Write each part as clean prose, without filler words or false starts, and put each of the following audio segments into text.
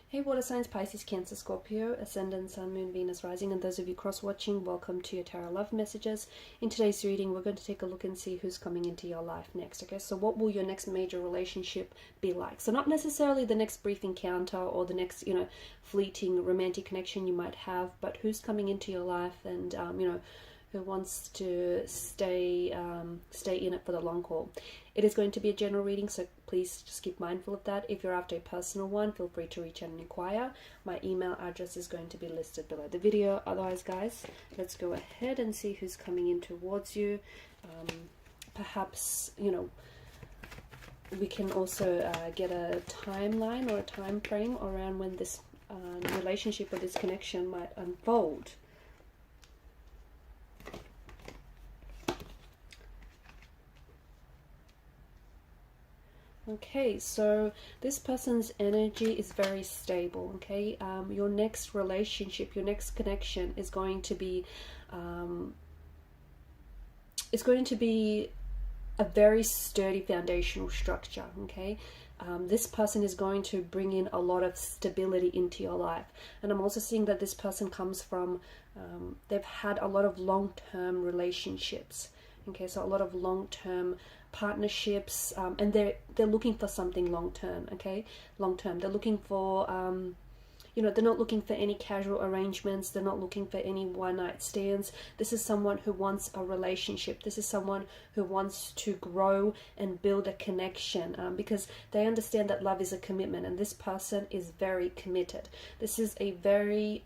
Hey water signs, Pisces, Cancer, Scorpio, Ascendant, Sun, Moon, Venus, Rising, and those of you cross-watching, welcome to your Tarot Love Messages. In today's reading, we're going to take a look and see who's coming into your life next, okay? So what will your next major relationship be like? So not necessarily the next brief encounter or the next, fleeting romantic connection you might have, but who's coming into your life and, who wants to stay in it for the long haul. It is going to be a general reading, so please just keep mindful of that. If you're after a personal one, feel free to reach out and inquire. My email address is going to be listed below the video. Otherwise, guys, let's go ahead and see who's coming in towards you. Perhaps, we can also get a timeline or a time frame around when this relationship or this connection might unfold. Okay, so this person's energy is very stable, okay? Your next relationship, your next connection is going to be a very sturdy foundational structure, okay? This person is going to bring in a lot of stability into your life. And I'm also seeing that this person comes from, they've had a lot of long-term relationships. Okay, so a lot of long-term partnerships, and they're looking for something long-term, okay? Long-term. They're looking for, they're not looking for any casual arrangements. They're not looking for any one-night stands. This is someone who wants a relationship. This is someone who wants to grow and build a connection, because they understand that love is a commitment, and this person is very committed. This is a very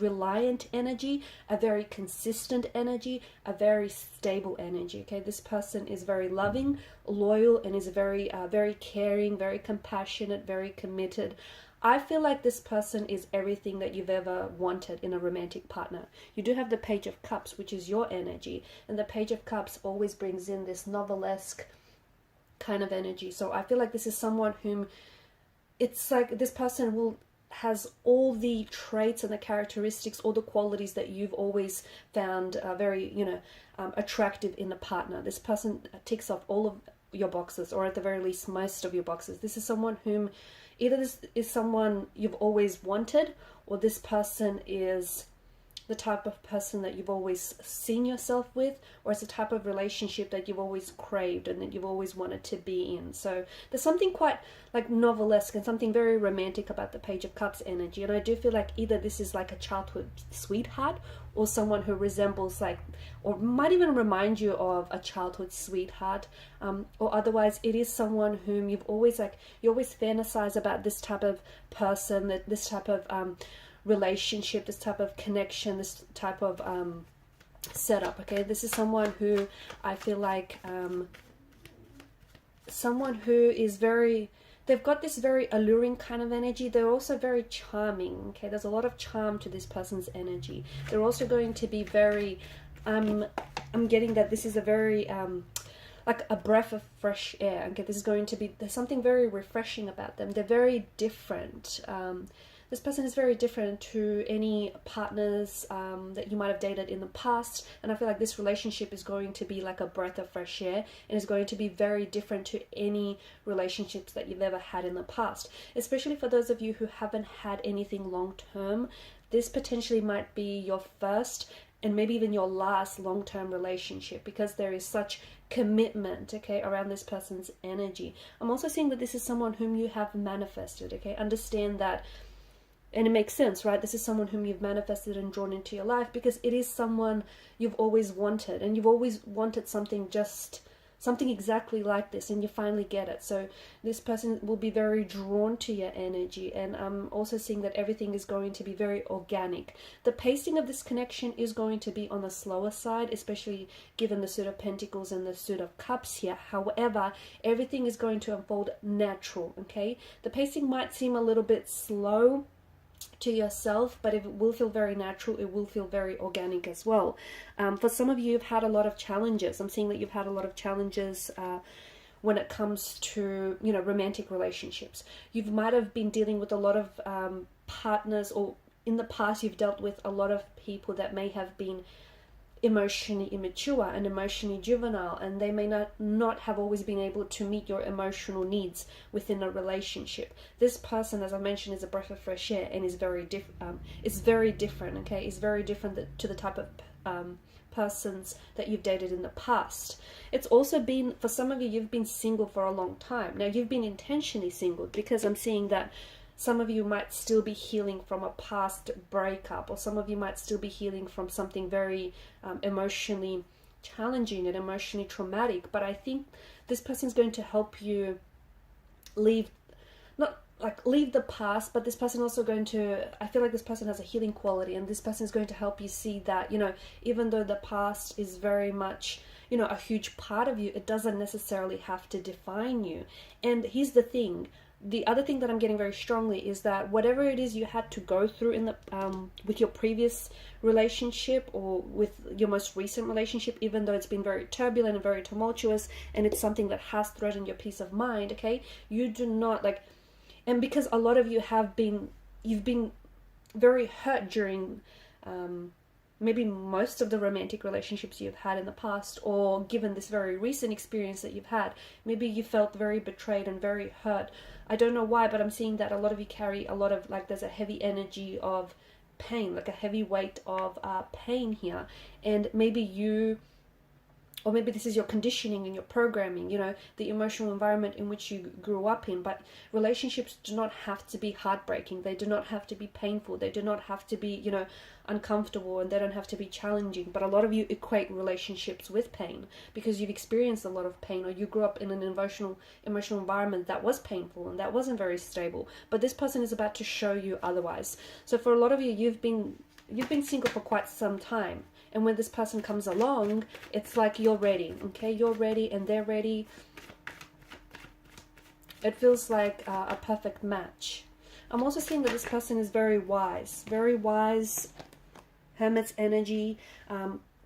reliant energy, a very consistent energy, a very stable energy. Okay, this person is very loving, loyal, and is very very caring, very compassionate, very committed. I feel like this person is everything that you've ever wanted in a romantic partner. You do have the Page of Cups, which is your energy, and the Page of Cups always brings in this novelesque kind of energy. So I feel like this is someone whom it's like this person has all the traits and the characteristics, all the qualities that you've always found very, attractive in a partner. This person ticks off all of your boxes, or at the very least, most of your boxes. This is someone whom, either this is someone you've always wanted, or this person is the type of person that you've always seen yourself with, or it's the type of relationship that you've always craved and that you've always wanted to be in. So there's something quite like novelesque and something very romantic about the Page of Cups energy. And I do feel like either this is like a childhood sweetheart, or someone who resembles or might even remind you of a childhood sweetheart, or otherwise it is someone whom you always fantasize about, this type of person, that this type of relationship, this type of connection, this type of setup. Okay, this is someone who I feel like someone who is they've got this very alluring kind of energy. They're also very charming. Okay, there's a lot of charm to this person's energy. They're also going to be very I'm getting that this is a very like a breath of fresh air. Okay, this is going to be, there's something very refreshing about them. They're very different. This person is very different to any partners that you might have dated in the past, and I feel like this relationship is going to be like a breath of fresh air, and is going to be very different to any relationships that you've ever had in the past. Especially for those of you who haven't had anything long-term, this potentially might be your first and maybe even your last long-term relationship, because there is such commitment, okay, around this person's energy. I'm also seeing that this is someone whom you have manifested, okay? Understand that. And it makes sense, right? This is someone whom you've manifested and drawn into your life, because it is someone you've always wanted, and you've always wanted something exactly like this, and you finally get it. So this person will be very drawn to your energy, and I'm also seeing that everything is going to be very organic. The pacing of this connection is going to be on the slower side, especially given the Suit of Pentacles and the Suit of Cups here. However, everything is going to unfold natural, okay? The pacing might seem a little bit slow to yourself, but it will feel very natural. It will feel very organic as well. For some of you, you've had a lot of challenges. I'm seeing that you've had a lot of challenges when it comes to romantic relationships. You might have been dealing with a lot of partners, or in the past you've dealt with a lot of people that may have been emotionally immature and emotionally juvenile, and they may not have always been able to meet your emotional needs within a relationship. This person, as I mentioned, is a breath of fresh air and is very different. It's very different, okay? It's very different to the type of persons that you've dated in the past. It's also been, for some of you, you've been single for a long time. Now, you've been intentionally single, because I'm seeing that some of you might still be healing from a past breakup, or some of you might still be healing from something very emotionally challenging and emotionally traumatic. But I think this person is going to help you leave the past, but this person also going to, I feel like this person has a healing quality, and this person is going to help you see that, you know, even though the past is very much, you know, a huge part of you, it doesn't necessarily have to define you. And here's the thing. The other thing that I'm getting very strongly is that whatever it is you had to go through in the with your previous relationship, or with your most recent relationship, even though it's been very turbulent and very tumultuous, and it's something that has threatened your peace of mind, okay, you do not and because a lot of you you've been very hurt during maybe most of the romantic relationships you've had in the past, or given this very recent experience that you've had, maybe you felt very betrayed and very hurt. I don't know why, but I'm seeing that a lot of you carry a lot of, there's a heavy energy of pain, a heavy weight of pain here. And maybe or maybe this is your conditioning and your programming, you know, the emotional environment in which you grew up in. But relationships do not have to be heartbreaking. They do not have to be painful. They do not have to be, you know, uncomfortable, and they don't have to be challenging. But a lot of you equate relationships with pain because you've experienced a lot of pain, or you grew up in an emotional environment that was painful and that wasn't very stable. But this person is about to show you otherwise. So for a lot of you, you've been single for quite some time. And when this person comes along, it's like you're ready, okay? You're ready and they're ready. It feels like a perfect match. I'm also seeing that this person is very wise, Hermit's energy.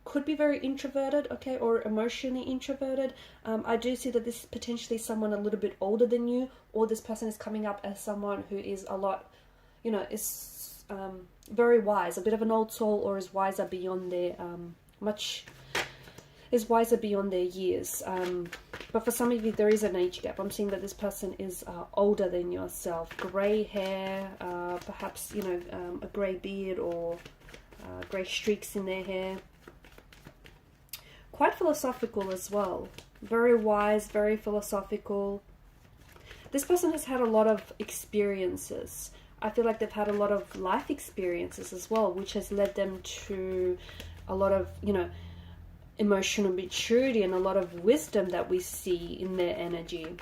Could be very introverted, okay, or emotionally introverted. I do see that this is potentially someone a little bit older than you, or this person is coming up as someone who is a lot, you know, is very wise, a bit of an old soul, or is wiser beyond their years. But for some of you, there is an age gap. I'm seeing that this person is older than yourself. Grey hair, perhaps, you know, a grey beard, or grey streaks in their hair. Quite philosophical as well. Very wise, very philosophical. This person has had a lot of experiences. I feel like they've had a lot of life experiences as well, which has led them to a lot of, you know, emotional maturity and a lot of wisdom that we see in their energy.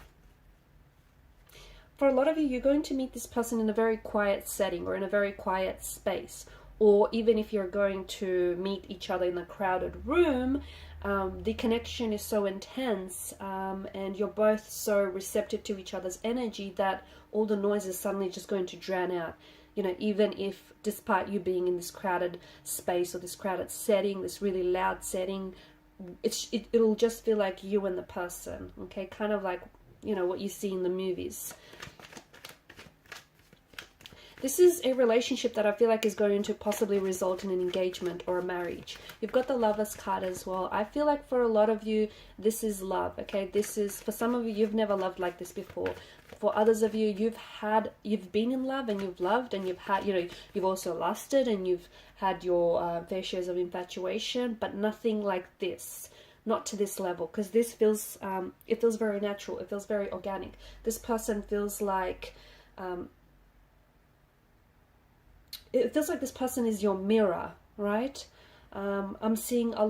For a lot of you, you're going to meet this person in a very quiet setting, or in a very quiet space. Or even if you're going to meet each other in a crowded room, the connection is so intense, and you're both so receptive to each other's energy that all the noise is suddenly just going to drown out. You know, even if, despite you being in this crowded space, or this crowded setting, this really loud setting, it'll just feel like you and the person, okay? Kind of like, you know, what you see in the movies. This is a relationship that I feel like is going to possibly result in an engagement or a marriage. You've got the Lovers card as well. I feel like for a lot of you, this is love, okay? This is, for some of you, you've never loved like this before. For others of you, you've been in love and you've loved, and you've had, you know, you've also lusted, and you've had your fair shares of infatuation, but nothing like this. Not to this level, because this feels, it feels very natural. It feels very organic. This person feels like, it feels like this person is your mirror, right? I'm seeing a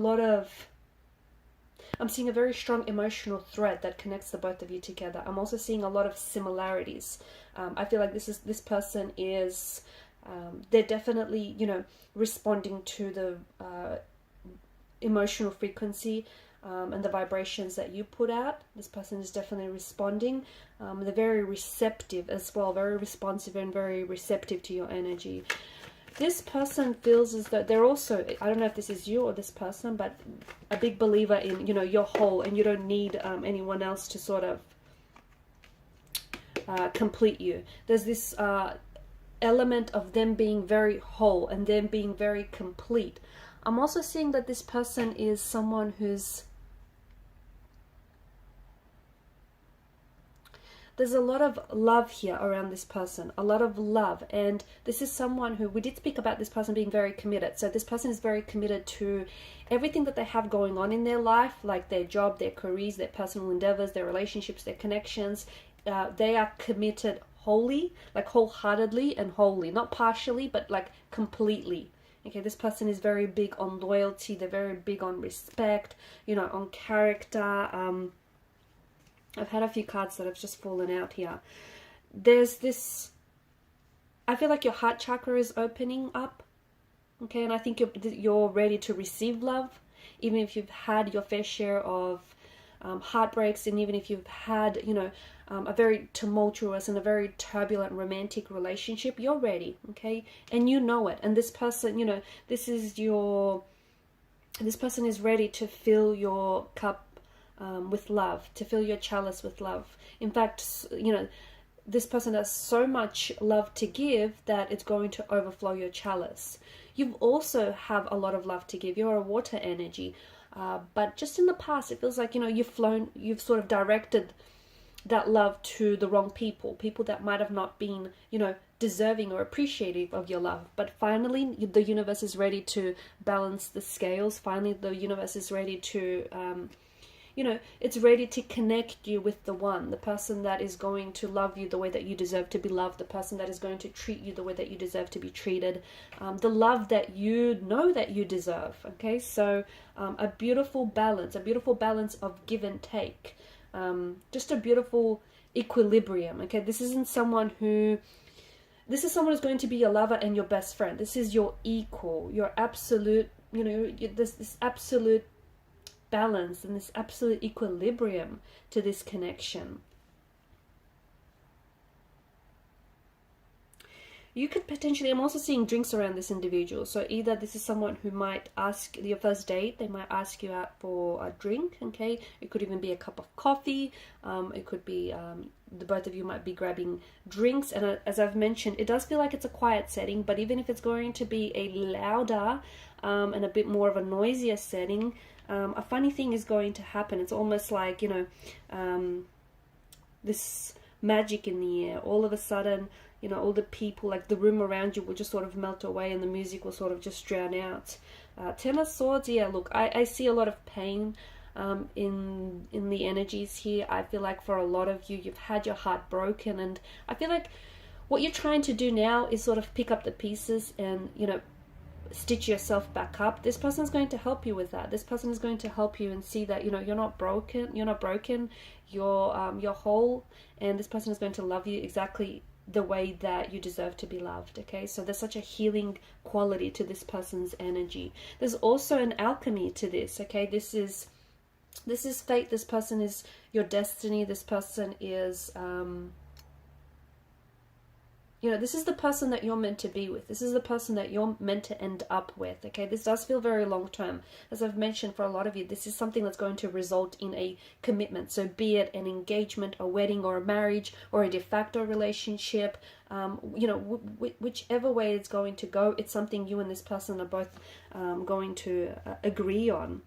very strong emotional thread that connects the both of you together. I'm also seeing a lot of similarities. I feel like this person is, they're definitely, you know, responding to the emotional frequency and the vibrations that you put out. This person is definitely responding. They're very receptive as well, very responsive and very receptive to your energy. This person feels as though they're also, I don't know if this is you or this person, but a big believer in, you know, you're whole and you don't need anyone else to sort of complete you. There's this element of them being very whole and them being very complete. I'm also seeing that this person is someone who's, there's a lot of love here around this person, a lot of love. And this is someone who, we did speak about this person being very committed. So this person is very committed to everything that they have going on in their life, like their job, their careers, their personal endeavors, their relationships, their connections. They are committed wholly, like wholeheartedly and wholly, not partially, but like completely. Okay, this person is very big on loyalty. They're very big on respect, you know, on character. I've had a few cards that have just fallen out here. There's this, I feel like your heart chakra is opening up. Okay, and I think you're ready to receive love, even if you've had your fair share of heartbreaks, and even if you've had, you know, a very tumultuous and a very turbulent romantic relationship, you're ready, okay? And you know it. And this person, you know, this person is ready to fill your cup with love, to fill your chalice with love. In fact, you know, this person has so much love to give that it's going to overflow your chalice. You also have a lot of love to give. You're a water energy. But just in the past, it feels like, you know, you've sort of directed that love to the wrong people that might have not been, you know, deserving or appreciative of your love. But finally, the universe is ready to balance the scales. Finally, the universe is ready to, you know, it's ready to connect you with the one, the person that is going to love you the way that you deserve to be loved, the person that is going to treat you the way that you deserve to be treated, the love that you know that you deserve. Okay, so a beautiful balance of give and take, just a beautiful equilibrium. Okay, this is someone who's going to be your lover and your best friend. This is your equal, your absolute, you know, this absolute balance and this absolute equilibrium to this connection. You could potentially, I'm also seeing drinks around this individual. So either this is someone who might ask your first date, they might ask you out for a drink, okay? It could even be a cup of coffee. It could be the both of you might be grabbing drinks. And as I've mentioned, it does feel like it's a quiet setting, but even if it's going to be a louder and a bit more of a noisier setting, a funny thing is going to happen. It's almost like, you know, this magic in the air. All of a sudden, you know, all the people, like the room around you will just sort of melt away and the music will sort of just drown out. Ten of Swords, yeah, look, I see a lot of pain in the energies here. I feel like for a lot of you, you've had your heart broken, and I feel like what you're trying to do now is sort of pick up the pieces and, you know, stitch yourself back up. This person is going to help you with that. This person is going to help you and see that, you know, you're not broken, you're whole, and this person is going to love you exactly the way that you deserve to be loved. Okay, so there's such a healing quality to this person's energy. There's also an alchemy to this. Okay, this is fate. This person is your destiny. This person is you know, this is the person that you're meant to be with. This is the person that you're meant to end up with. Okay, this does feel very long term. As I've mentioned, for a lot of you, this is something that's going to result in a commitment. So be it an engagement, a wedding, or a marriage, or a de facto relationship, you know, whichever way it's going to go, it's something you and this person are both going to agree on.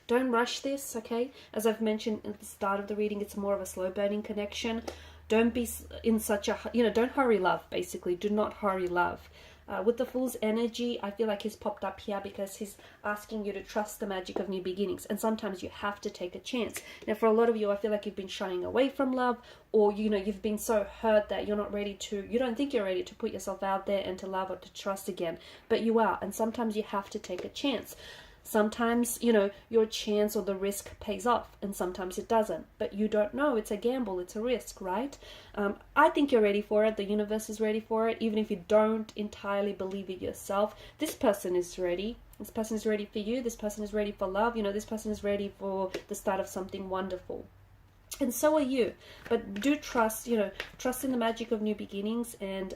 Don't rush this, okay? As I've mentioned at the start of the reading, it's more of a slow burning connection. Don't be in such a, you know, don't hurry love, basically. Do not hurry love. With the Fool's energy, I feel like he's popped up here because he's asking you to trust the magic of new beginnings. And sometimes you have to take a chance. Now, for a lot of you, I feel like you've been shying away from love, or, you know, you've been so hurt that you're not ready to, you don't think you're ready to put yourself out there and to love or to trust again. But you are. And sometimes you have to take a chance. Sometimes, you know, your chance or the risk pays off, and sometimes it doesn't. But you don't know. It's a gamble. It's a risk, right? I think you're ready for it. The universe is ready for it. Even if you don't entirely believe it yourself, this person is ready. This person is ready for you. This person is ready for love. You know, this person is ready for the start of something wonderful. And so are you. But do trust, you know, trust in the magic of new beginnings, and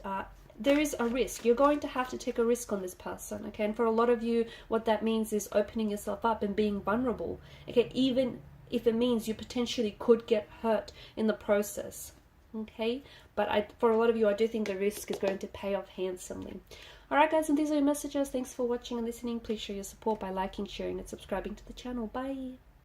there is a risk. You're going to have to take a risk on this person, okay? And for a lot of you, what that means is opening yourself up and being vulnerable, okay? Even if it means you potentially could get hurt in the process, okay? But for a lot of you, I do think the risk is going to pay off handsomely. Alright guys, and these are your messages. Thanks for watching and listening. Please show your support by liking, sharing and subscribing to the channel. Bye.